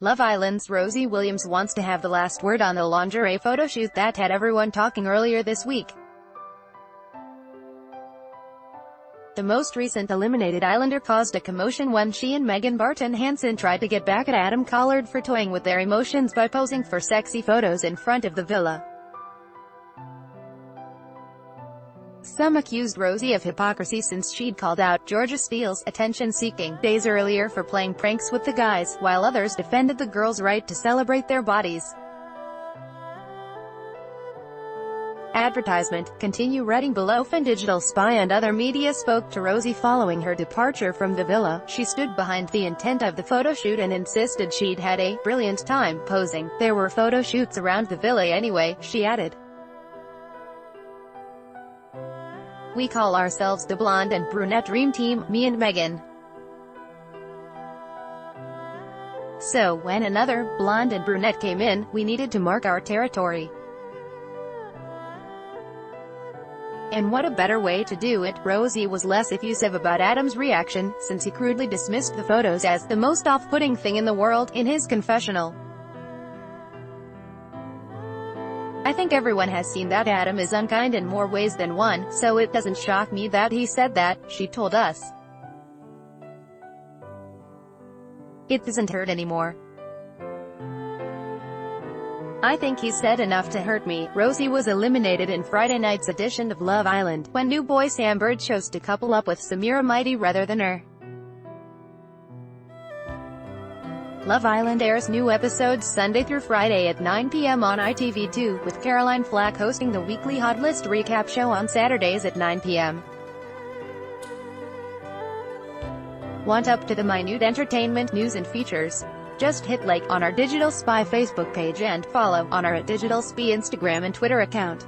Love Island's Rosie Williams wants to have the last word on the lingerie photoshoot that had everyone talking earlier this week. The most recent eliminated Islander caused a commotion when she and Megan Barton Hansen tried to get back at Adam Collard for toying with their emotions by posing for sexy photos in front of the villa. Some accused Rosie of hypocrisy since she'd called out Georgia Steele's attention-seeking days earlier for playing pranks with the guys, while others defended the girls' right to celebrate their bodies. Advertisement. Continue reading below. Digital Spy and other media spoke to Rosie following her departure from the villa. She stood behind the intent of the photoshoot and insisted she'd had a brilliant time posing. There were photo shoots around the villa anyway, she added. We call ourselves the blonde and brunette dream team, me and Megan. So, when another blonde and brunette came in, we needed to mark our territory. And what a better way to do it. Rosie was less effusive about Adam's reaction, since he crudely dismissed the photos as the most off-putting thing in the world, in his confessional. I think everyone has seen that Adam is unkind in more ways than one, so it doesn't shock me that he said that, she told us. It doesn't hurt anymore. I think he said enough to hurt me. Rosie was eliminated in Friday night's edition of Love Island, when new boy Sam Bird chose to couple up with Samira Mighty rather than her. Love Island airs new episodes Sunday through Friday at 9 p.m. on ITV2, with Caroline Flack hosting the weekly Hot List recap show on Saturdays at 9 p.m. Want up to the minute entertainment news and features? Just hit like on our Digital Spy Facebook page and follow on our @Digital Spy Instagram and Twitter account.